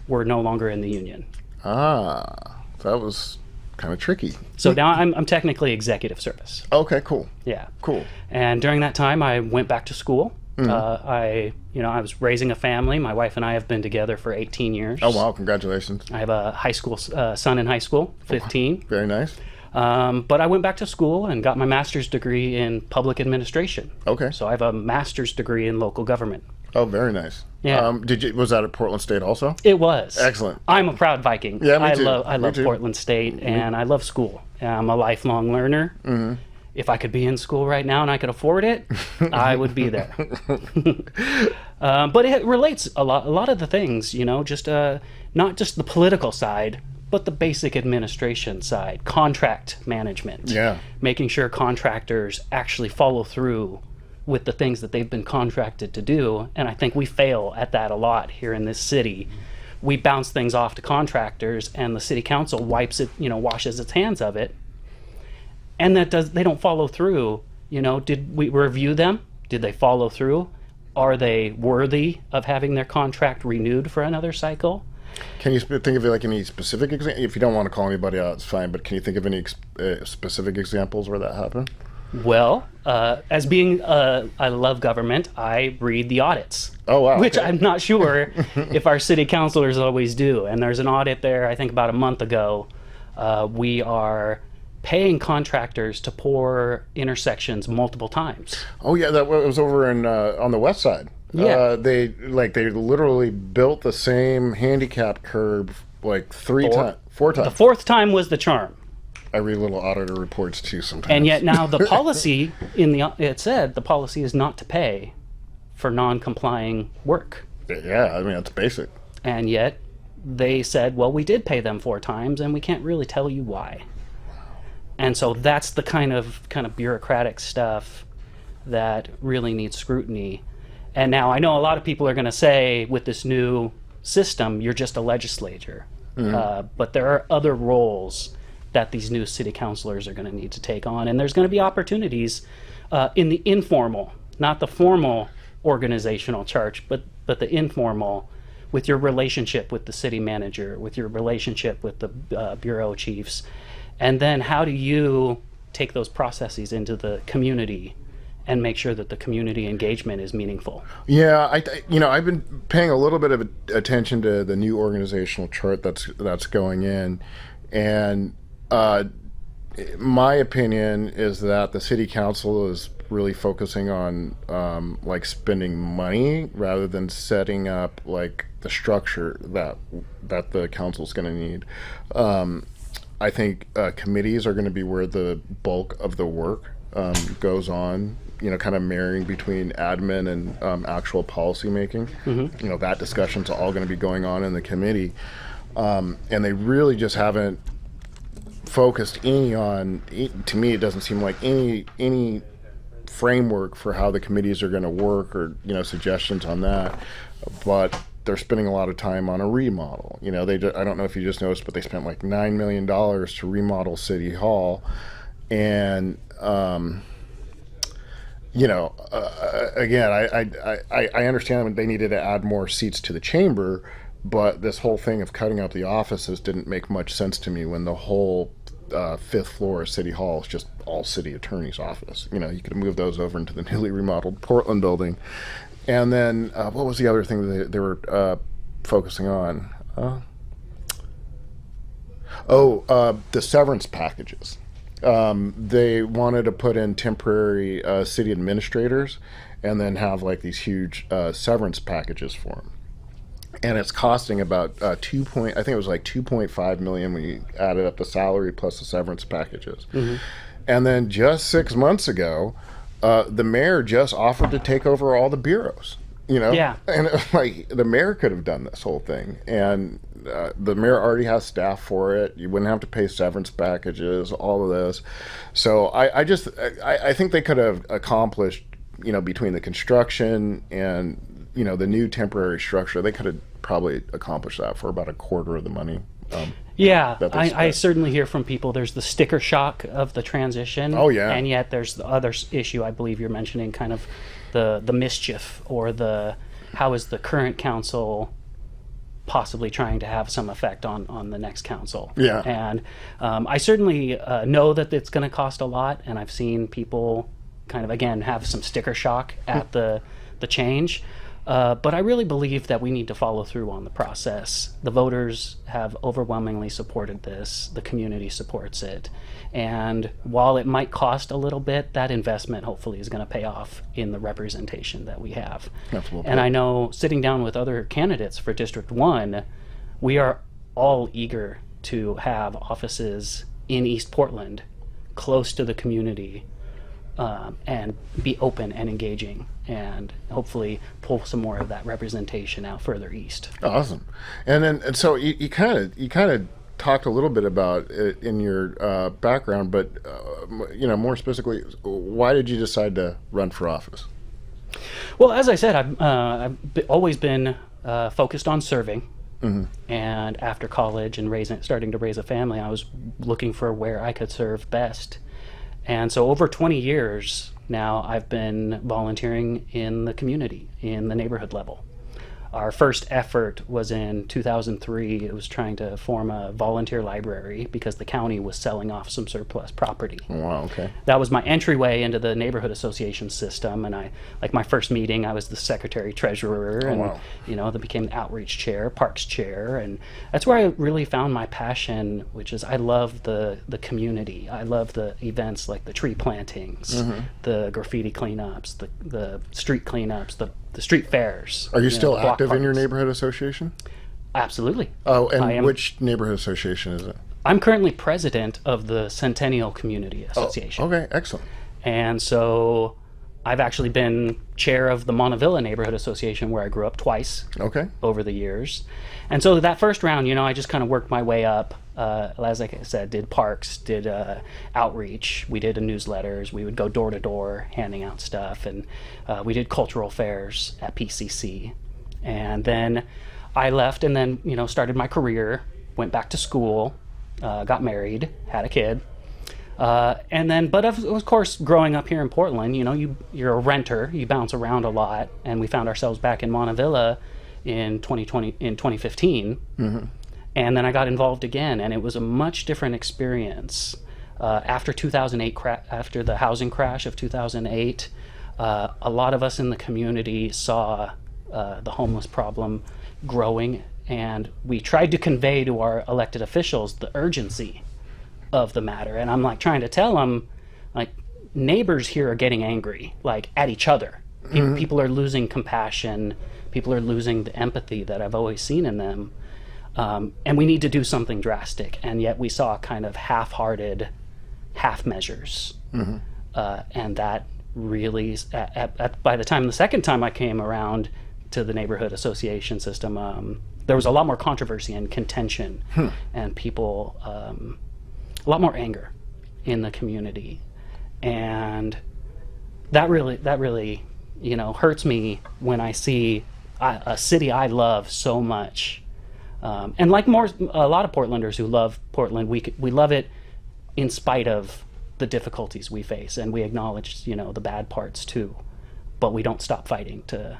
were no longer in the union. Ah, that was kind of tricky. So now I'm technically executive service. Okay, cool. Yeah. Cool. And during that time, I went back to school. I was raising a family. My wife and I have been together for 18 years. Oh, wow. Congratulations. I have a high school son in high school, 15. Very nice. But I went back to school and got my master's degree in public administration. Okay. So I have a master's degree in local government. Oh, very nice. Yeah. Was that at Portland State also? It was. Excellent. I'm a proud Viking. Yeah, me too. I love too. Portland State, and I love school. I'm a lifelong learner. If I could be in school right now and I could afford it, I would be there. But it relates a lot of the things, just not just the political side, but the basic administration side, contract management. Yeah. Making sure contractors actually follow through with the things that they've been contracted to do. And I think we fail at that a lot here in this city. We bounce things off to contractors, and the city council wipes it, washes its hands of it. And they don't follow through. Did we review them? Did they follow through? Are they worthy of having their contract renewed for another cycle? Can you think of any specific example? If you don't want to call anybody out, it's fine. But can you think of any specific examples where that happened? Well, as being I love government, I read the audits. Oh, wow. Which okay. I'm not sure if our city councilors always do. And there's an audit there, I think about a month ago. We are paying contractors to pour intersections multiple times. Oh, yeah, that was over on the west side. Yeah. They literally built the same handicap curb four times. The fourth time was the charm. I read little auditor reports too sometimes. And yet now the policy it said the policy is not to pay for non-complying work. Yeah, that's basic. And yet they said, well, we did pay them 4 times and we can't really tell you why. And so that's the kind of bureaucratic stuff that really needs scrutiny. And now I know a lot of people are going to say with this new system, you're just a legislature. But there are other roles that these new city councilors are going to need to take on. And there's going to be opportunities in the informal, not the formal organizational charge, but the informal, with your relationship with the city manager, with your relationship with the bureau chiefs. And then how do you take those processes into the community and make sure that the community engagement is meaningful? Yeah, I've been paying a little bit of attention to the new organizational chart that's going in, and my opinion is that the city council is really focusing on spending money rather than setting up the structure that the council's going to need. I think committees are going to be where the bulk of the work goes on kind of marrying between admin and actual policy making. That discussion's all going to be going on in the committee. And they really just haven't focused to me, it doesn't seem like any framework for how the committees are going to work, or suggestions on that. But they're spending a lot of time on a remodel. I don't know if you just noticed, but they spent like $9 million to remodel City Hall. And again, I understand they needed to add more seats to the chamber, but this whole thing of cutting out the offices didn't make much sense to me when the whole fifth floor of City Hall is just all city attorney's office. You could have moved those over into the newly remodeled Portland building. And then what was the other thing that they were focusing on? The severance packages. They wanted to put in temporary city administrators and then have like these huge severance packages for them. And it's costing about I think it was like $2.5 million when you added up the salary plus the severance packages. And then just 6 months ago, the mayor just offered to take over all the bureaus. Yeah. And it was like the mayor could have done this whole thing, and the mayor already has staff for it. You wouldn't have to pay severance packages, all of this. So I think they could have accomplished, between the construction and the new temporary structure, they could have probably accomplished that for about a quarter of the money. I certainly hear from people there's the sticker shock of the transition. Oh, yeah. And yet there's the other issue I believe you're mentioning, kind of the mischief, or how is the current council possibly trying to have some effect on the next council. Yeah. And I certainly know that it's going to cost a lot, and I've seen people kind of, again, have some sticker shock at the change. But I really believe that we need to follow through on the process. The voters have overwhelmingly supported this. The community supports it. And while it might cost a little bit, that investment hopefully is going to pay off in the representation that we have. Absolutely. And I know, sitting down with other candidates for District 1, we are all eager to have offices in East Portland, close to the community, and be open and engaging, and hopefully pull some more of that representation out further east. Awesome. And so you kind of talked a little bit about it in your background, but more specifically, why did you decide to run for office? Well, as I said, I've always been focused on serving. And after college and starting to raise a family, I was looking for where I could serve best. And so over 20 years now, I've been volunteering in the community, in the neighborhood level. Our first effort was in 2003. It was trying to form a volunteer library because the county was selling off some surplus property. Wow, okay. That was my entryway into the neighborhood association system. And my first meeting, I was the secretary treasurer, and wow. That became the outreach chair, parks chair. And that's where I really found my passion, which is I love the community. I love the events like the tree plantings, the graffiti cleanups, the street cleanups, the street fairs. Are you still active in your parties. neighborhood association? Absolutely. Oh, and which neighborhood association is it? I'm currently president of the Centennial Community Association. Oh, okay, excellent. And so I've actually been chair of the Montevilla Neighborhood Association, where I grew up twice over the years. And so that first round, I just kind of worked my way up. As like I said, did parks, did outreach. We did newsletters. We would go door to door handing out stuff. And we did cultural fairs at PCC. And then I left and then, started my career, went back to school, got married, had a kid. And then, but of course, growing up here in Portland, you're a renter, you bounce around a lot. And we found ourselves back in Montevilla in 2015. And then I got involved again, and it was a much different experience. After 2008, after the housing crash of 2008, a lot of us in the community saw the homeless problem growing, and we tried to convey to our elected officials the urgency of the matter. And I'm trying to tell them, neighbors here are getting angry, at each other. People are losing compassion. People are losing the empathy that I've always seen in them. And we need to do something drastic. And yet we saw kind of half-hearted, half measures. And that really, by the time the second time I came around to the neighborhood association system, there was a lot more controversy and contention, and people, a lot more anger in the community, and that really, you know, hurts me when I see a city I love so much, and like a lot of Portlanders who love Portland, we love it in spite of the difficulties we face, and we acknowledge, you know, the bad parts too, but we don't stop fighting to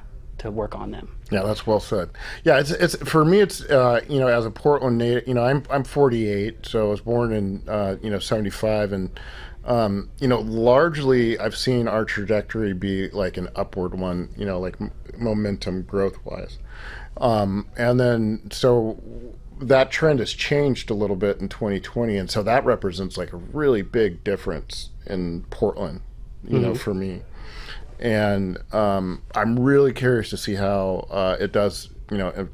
work on them. Yeah, that's well said. Yeah, it's for me, it's you know, as a Portland native, you know, I'm 48, so I was born in you know, 75, and you know, largely I've seen our trajectory be like an upward one, you know, like momentum growth wise, and then so that trend has changed a little bit in 2020, and so that represents like a really big difference in Portland, you know, for me. And I'm really curious to see how it does, you know,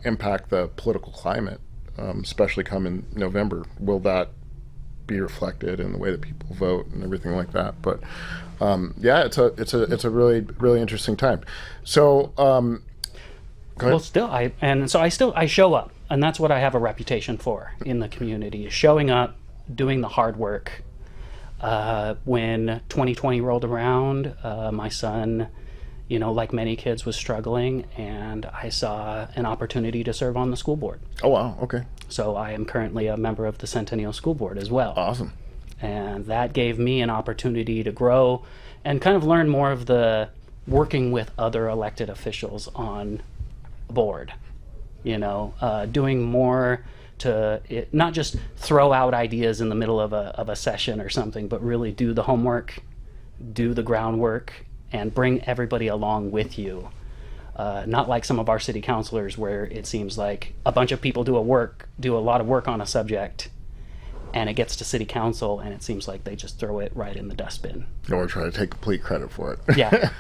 impact the political climate, especially come in November. Will that be reflected in the way that people vote and everything like that? But yeah, it's a really interesting time. So go ahead. Well, still, I show up, and that's what I have a reputation for in the community: is showing up, doing the hard work. When 2020 rolled around, my son, you know, like many kids, was struggling, and I saw an opportunity to serve on the school board. Oh, wow. Okay. So I am currently a member of the Centennial School Board as well. Awesome. And that gave me an opportunity to grow and kind of learn more of the working with other elected officials on a board, you know, doing more to not just throw out ideas in the middle of a session or something, but really do the homework, do the groundwork, and bring everybody along with you. Not like some of our city councilors, where it seems like a bunch of people do a lot of work on a subject, and it gets to city council, and it seems like they just throw it right in the dustbin. Or try to take complete credit for it. Yeah.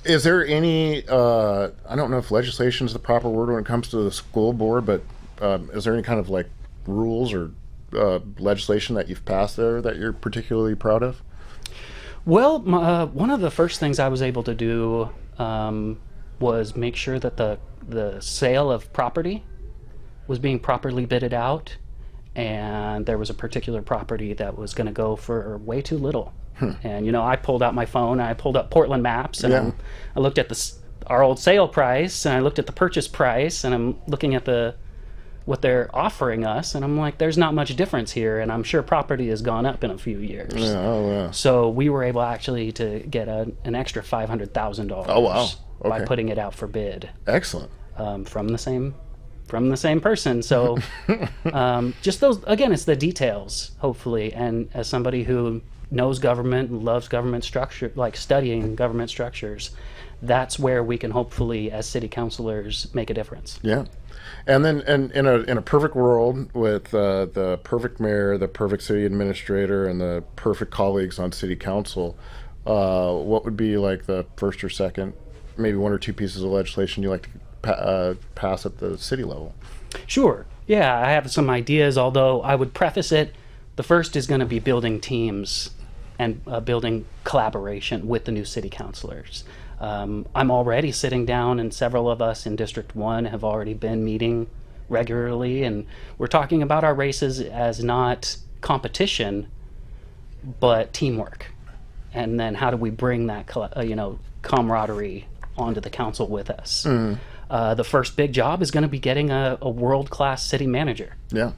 Is there any, I don't know if legislation is the proper word when it comes to the school board, but is there any kind of like rules or legislation that you've passed there that you're particularly proud of? Well, one of the first things I was able to do was make sure that the sale of property was being properly bidded out, and there was a particular property that was going to go for way too little. And, you know, I pulled out my phone, I pulled up Portland Maps, and I looked at our old sale price, and I looked at the purchase price, and I'm looking at what they're offering us, and I'm like, there's not much difference here, and I'm sure property has gone up in a few years. Yeah, oh, yeah. So we were able actually to get an extra $500,000. Oh, wow. Okay. By putting it out for bid. Excellent. From the same person. So just those, again, it's the details, hopefully, and as somebody who knows government and loves government structure, like studying government structures, that's where we can hopefully, as city councilors, make a difference. Yeah. And then in a perfect world with the perfect mayor, the perfect city administrator, and the perfect colleagues on city council, what would be like the first or second, maybe one or two pieces of legislation you like to pass at the city level? Sure. Yeah, I have some ideas, although I would preface it. The first is going to be building teams and building collaboration with the new city councilors. I'm already sitting down, and several of us in District 1 have already been meeting regularly, and we're talking about our races as not competition, but teamwork. And then how do we bring that camaraderie onto the council with us? The first big job is going to be getting a world-class city manager. Yeah.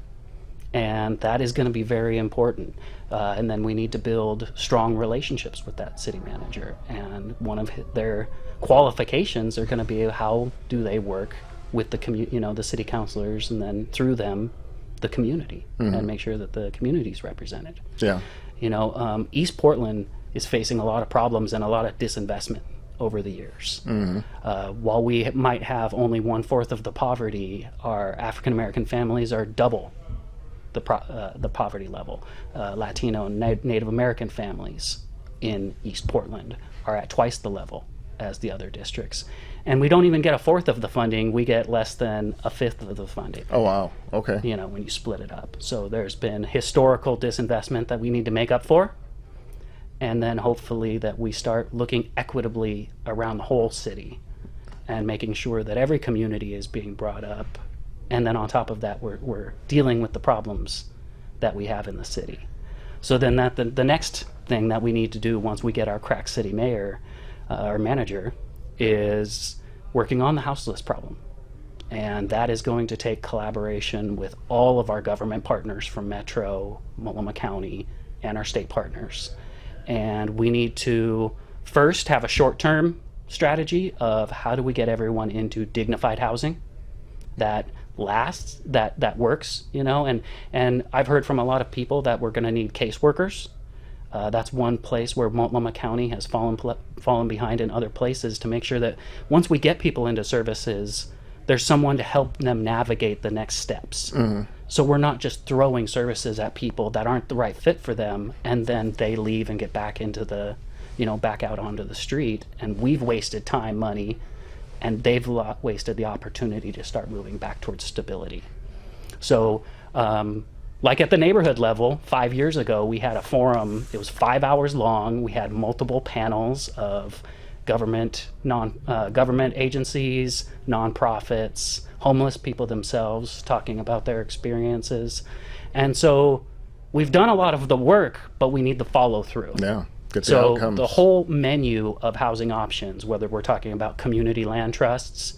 And that is going to be very important. And then we need to build strong relationships with that city manager. And one of their qualifications are going to be how do they work with the city councilors, and then through them, the community, and make sure that the community is represented. Yeah. East Portland is facing a lot of problems and a lot of disinvestment over the years. While we might have only 1/4 of the poverty, our African American families are double the poverty level. Latino and Native American families in East Portland are at twice the level as the other districts. And we don't even get 1/4 of the funding, we get less than 1/5 of the funding. Oh, wow. Okay. When you split it up. So there's been historical disinvestment that we need to make up for. and then hopefully that we start looking equitably around the whole city and making sure that every community is being brought up. And then on top of that, we're dealing with the problems that we have in the city. So then the next thing that we need to do once we get our crack city mayor, our manager, is working on the houseless problem. And that is going to take collaboration with all of our government partners from Metro, Multnomah County, and our state partners. And we need to first have a short-term strategy of how do we get everyone into dignified housing that lasts, that works, and I've heard from a lot of people that we're going to need caseworkers. That's one place where Multnomah County has fallen behind in other places, to make sure that once we get people into services, there's someone to help them navigate the next steps. So we're not just throwing services at people that aren't the right fit for them, and then they leave and get back into back out onto the street, and we've wasted time, money, and they've wasted the opportunity to start moving back towards stability. So like at the neighborhood level, 5 years ago, we had a forum. It was 5 hours long. We had multiple panels of government agencies, nonprofits, homeless people themselves talking about their experiences. And so we've done a lot of the work, but we need the follow through. Yeah. Get the So outcomes. the whole menu of housing options, whether we're talking about community land trusts,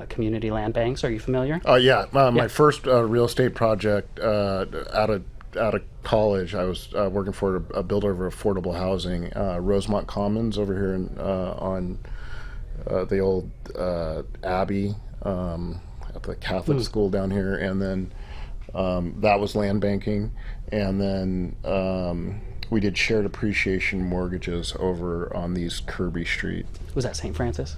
community land banks, are you familiar? Yeah. My first real estate project out of college, I was working for a builder of affordable housing, Rosemont Commons over here on the old Abbey at the Catholic school down here, and then that was land banking, and then we did shared appreciation mortgages over on East Kirby Street. Was that St. Francis?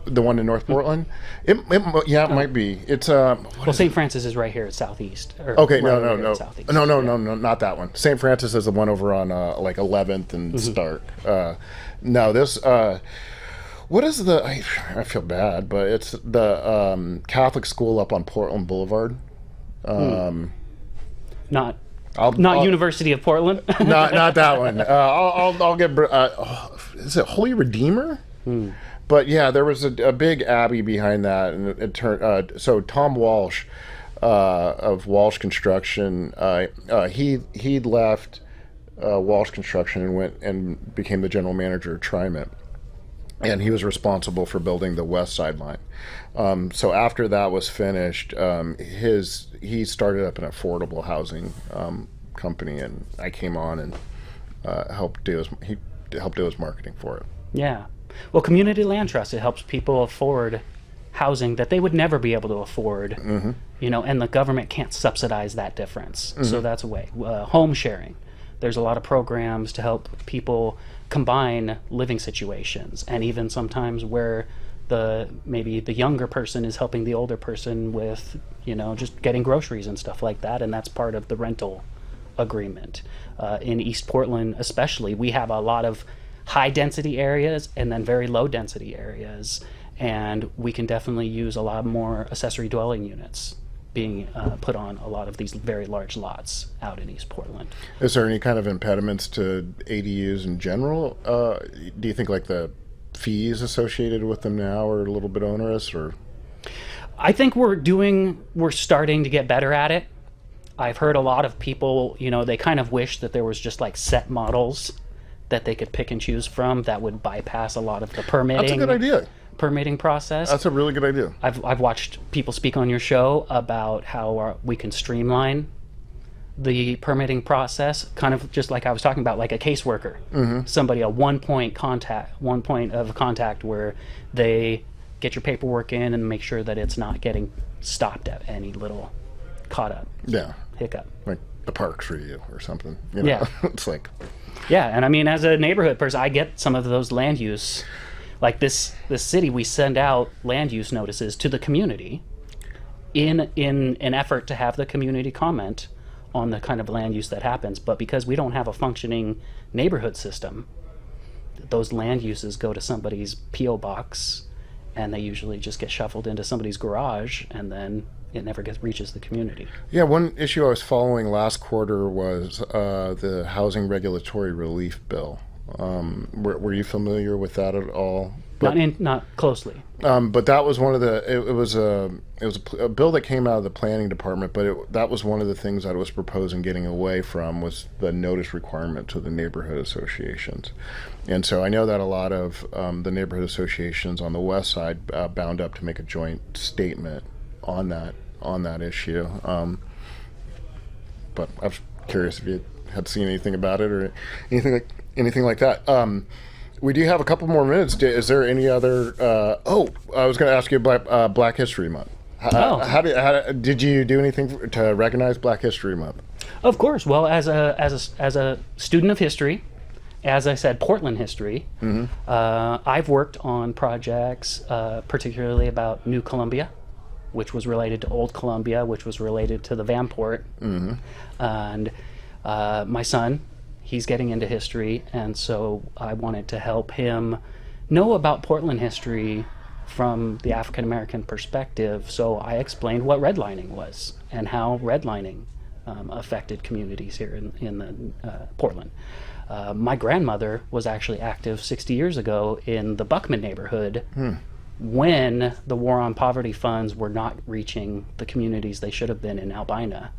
The one in North Portland? It might be. It's Well, St. Francis is right here at Southeast. okay. right No, over here no, at Southeast. no, not that one. St. Francis is the one over on like 11th and Stark. No, this. What is the? I feel bad, but it's the Catholic school up on Portland Boulevard. Not I'll- University of Portland. not that one. I'll get. Is it Holy Redeemer? But yeah, there was a big abbey behind that, and it turned. So Tom Walsh of Walsh Construction, he'd left Walsh Construction and went and became the general manager of TriMet, and he was responsible for building the West Side Line. So after that was finished, he started up an affordable housing company, and I came on and helped do his marketing for it. Yeah. Well, community land trust, it helps people afford housing that they would never be able to afford, and the government can't subsidize that difference. So that's a way. Home sharing. There's a lot of programs to help people combine living situations, and even sometimes where maybe the younger person is helping the older person with, just getting groceries and stuff like that, and that's part of the rental agreement. In East Portland especially, we have a lot of high density areas and then very low density areas, and we can definitely use a lot more accessory dwelling units being put on a lot of these very large lots out in East Portland. Is there any kind of impediments to ADUs in general? Do you think like the fees associated with them now are a little bit onerous, or? I think we're starting to get better at it. I've heard a lot of people, they kind of wish that there was just like set models that they could pick and choose from that would bypass a lot of the permitting. That's a good idea. Permitting process. That's a really good idea. I've watched people speak on your show about how we can streamline the permitting process, kind of just like I was talking about, like a caseworker. Somebody, a one point of contact where they get your paperwork in and make sure that it's not getting stopped at any little caught up hiccup. Like the parks review or something. Yeah. It's like. Yeah, and I mean, as a neighborhood person, I get some of those land use. Like this city, we send out land use notices to the community in an effort to have the community comment on the kind of land use that happens. But because we don't have a functioning neighborhood system, those land uses go to somebody's P.O. box, and they usually just get shuffled into somebody's garage, and then it never reaches the community. Yeah, one issue I was following last quarter was the housing regulatory relief bill. Were you familiar with that at all? Not closely. But that was one of the. It was a bill that came out of the planning department. But that was one of the things that I was proposing getting away from was the notice requirement to the neighborhood associations. And so I know that a lot of the neighborhood associations on the west side bound up to make a joint statement on that issue. But I was curious if you had seen anything about it or anything like that. We do have a couple more minutes. Is there any other? I was going to ask you about Black History Month. How did you do anything to recognize Black History Month? Of course. Well, as a student of history, as I said, Portland history, I've worked on projects, particularly about New Columbia, which was related to Old Columbia, which was related to the Vanport, and my son. He's getting into history, and so I wanted to help him know about Portland history from the African American perspective. So I explained what redlining was and how redlining affected communities here in Portland. My grandmother was actually active 60 years ago in the Buckman neighborhood when the War on Poverty funds were not reaching the communities they should have been in Albina.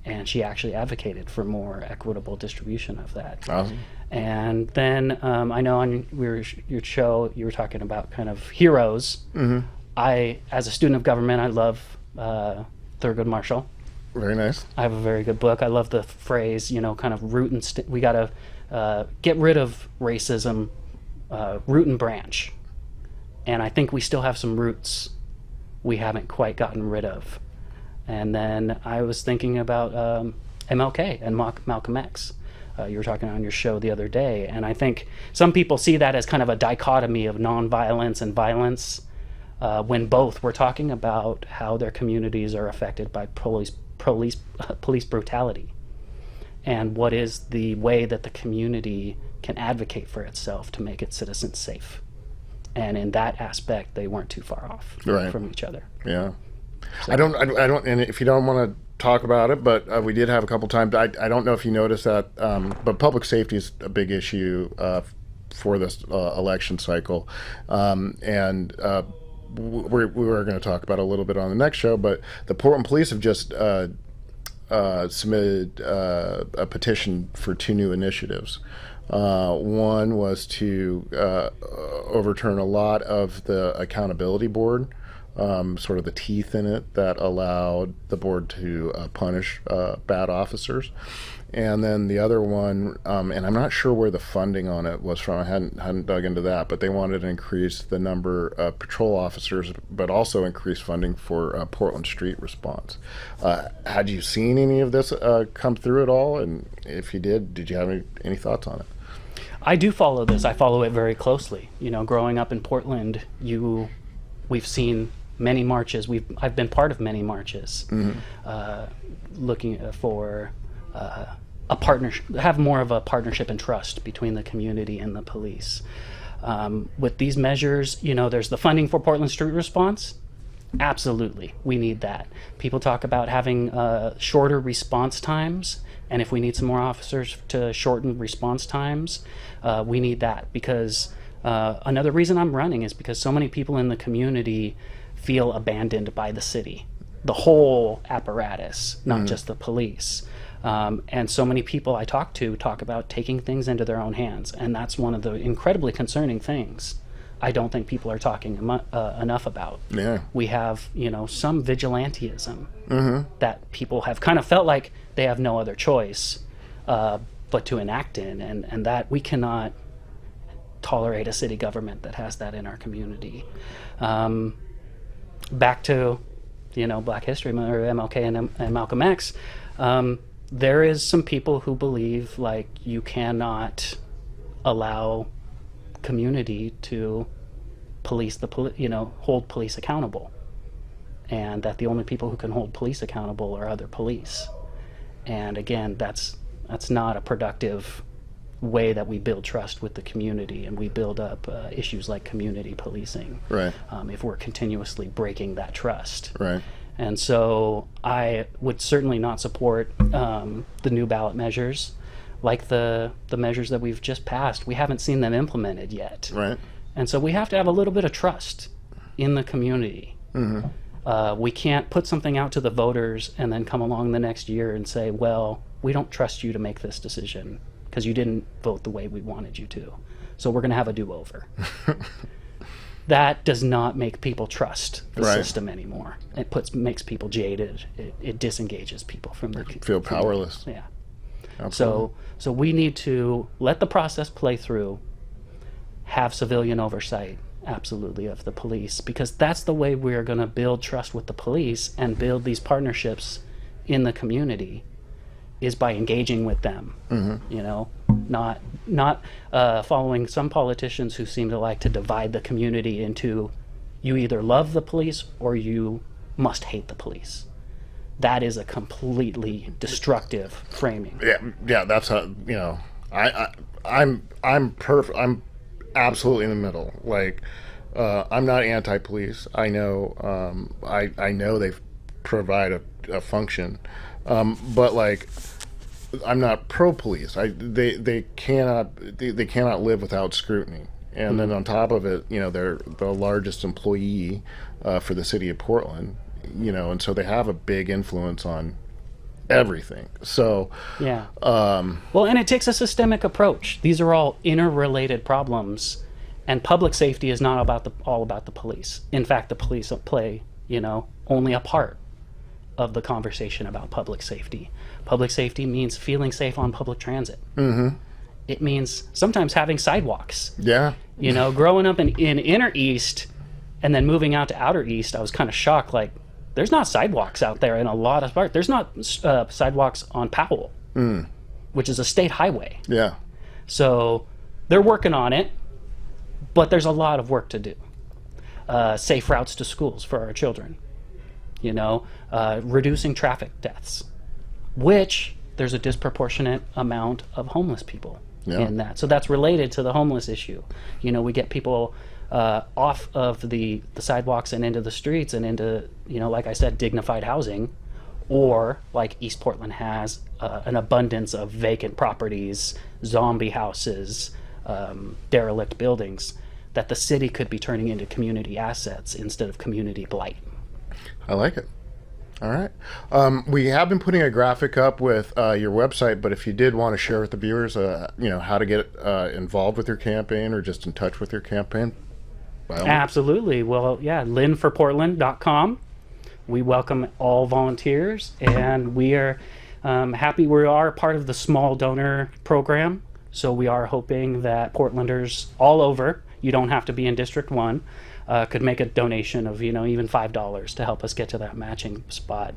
And she actually advocated for more equitable distribution of that. Awesome. And then I know on your show you were talking about kind of heroes. I, as a student of government, I love Thurgood Marshall. Very nice. I have a very good book. I love the phrase, kind of root and we got to get rid of racism, root and branch. And I think we still have some roots we haven't quite gotten rid of. And then I was thinking about MLK and Malcolm X. You were talking on your show the other day, and I think some people see that as kind of a dichotomy of nonviolence and violence, when both were talking about how their communities are affected by police brutality, and what is the way that the community can advocate for itself to make its citizens safe. And in that aspect, they weren't too far off from each other. Yeah. So. I don't, and if you don't want to talk about it, but we did have a couple times. I don't know if you noticed that, but public safety is a big issue for this election cycle, and we were going to talk about it a little bit on the next show. But the Portland Police have just submitted a petition for 2 new initiatives. One was to overturn a lot of the accountability board. Sort of the teeth in it that allowed the board to punish bad officers. And then the other one, and I'm not sure where the funding on it was from, I hadn't dug into that, but they wanted to increase the number of patrol officers, but also increase funding for Portland street response. Had you seen any of this come through at all? And if you did you have any thoughts on it? I do follow this. I follow it very closely. Growing up in Portland, we've seen many marches. I've been part of many marches, looking for a partnership, have more of a partnership and trust between the community and the police. With these measures, there's the funding for Portland Street Response. Absolutely, we need that. People talk about having shorter response times, and if we need some more officers to shorten response times, we need that, because another reason I'm running is because so many people in the community feel abandoned by the city, the whole apparatus, not just the police. And so many people I talk about taking things into their own hands, and that's one of the incredibly concerning things I don't think people are talking enough about. Yeah. We have, some vigilantism that people have kind of felt like they have no other choice but to enact in, and that we cannot tolerate a city government that has that in our community. Back to, Black History Month, or MLK and Malcolm X, there is some people who believe like you cannot allow community to police hold police accountable, and that the only people who can hold police accountable are other police. And again, that's not a productive way that we build trust with the community, and we build up issues like community policing. Right. If we're continuously breaking that trust. Right. And so I would certainly not support the new ballot measures, like the measures that we've just passed. We haven't seen them implemented yet. Right. And so we have to have a little bit of trust in the community. We can't put something out to the voters and then come along the next year and say, well, we don't trust you to make this decision because you didn't vote the way we wanted you to. So we're going to have a do-over. That does not make people trust the system anymore. It makes people jaded. It disengages people from their feel powerless. Yeah. Absolutely. So we need to let the process play through, have civilian oversight, absolutely, of the police, because that's the way we're going to build trust with the police and build these partnerships in the community, is by engaging with them. You know, not following some politicians who seem to like to divide the community into, you either love the police or you must hate the police. That is a completely destructive framing. Yeah, that's how, you know, I'm perfect. I'm absolutely in the middle. Like, I'm not anti-police. I know, I know they provide a function, but like, I'm not pro-police. They cannot live without scrutiny. And then on top of it, you know, they're the largest employee for the city of Portland. You know, and so they have a big influence on everything. So yeah. Well, and it takes a systemic approach. These are all interrelated problems, and public safety is not all about the police. In fact, the police play, you know, only a part of the conversation about public safety. Public safety means feeling safe on public transit. It means sometimes having sidewalks. Yeah. You know, growing up in inner east and then moving out to outer east, I was kind of shocked. Like, there's not sidewalks out there in a lot of parts. There's not sidewalks on Powell, which is a state highway. Yeah. So they're working on it, but there's a lot of work to do. Safe routes to schools for our children. You know, reducing traffic deaths, which there's a disproportionate amount of homeless people in that. So that's related to the homeless issue. You know, we get people off of the sidewalks and into the streets and into, you know, like I said, dignified housing, or like East Portland has an abundance of vacant properties, zombie houses, derelict buildings that the city could be turning into community assets instead of community blight. I like it. All right. We have been putting a graphic up with your website, but if you did want to share with the viewers, you know, how to get involved with your campaign or just in touch with your campaign. Absolutely. Well, yeah, linnforportland.com. We welcome all volunteers, and we are happy. We are part of the small donor program, so we are hoping that Portlanders all over, you don't have to be in District 1, could make a donation of, you know, even $5 to help us get to that matching spot.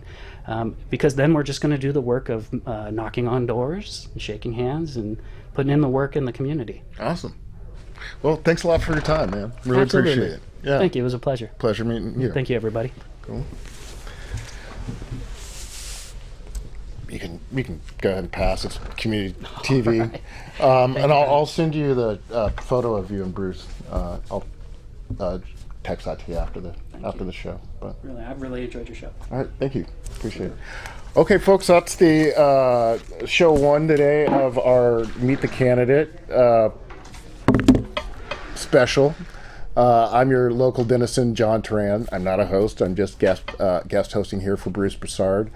Because then we're just going to do the work of knocking on doors, and shaking hands, and putting in the work in the community. Awesome. Well, thanks a lot for your time, man. Really Absolutely. appreciate it. Yeah. Thank you. It was a pleasure. Pleasure meeting you. Thank you, everybody. Cool. You can go ahead and pass. It's community TV. Right. And I'll send you the photo of you and Bruce. I'll text that to you after the show. But Really, I've really enjoyed your show. all right, thank you. Appreciate it. Okay, folks, that's the show one today of our Meet the Candidate special. I'm your local denizen, John Toran. I'm not a host. I'm just guest hosting here for Bruce Broussard.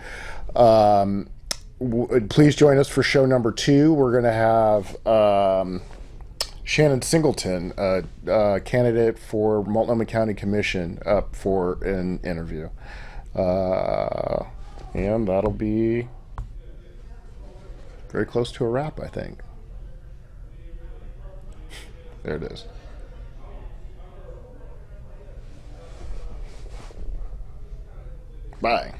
Please join us for show number 2. We're going to have Shannon Singleton, candidate for Multnomah County Commission, up for an interview. And that'll be very close to a wrap, I think. There it is. Bye.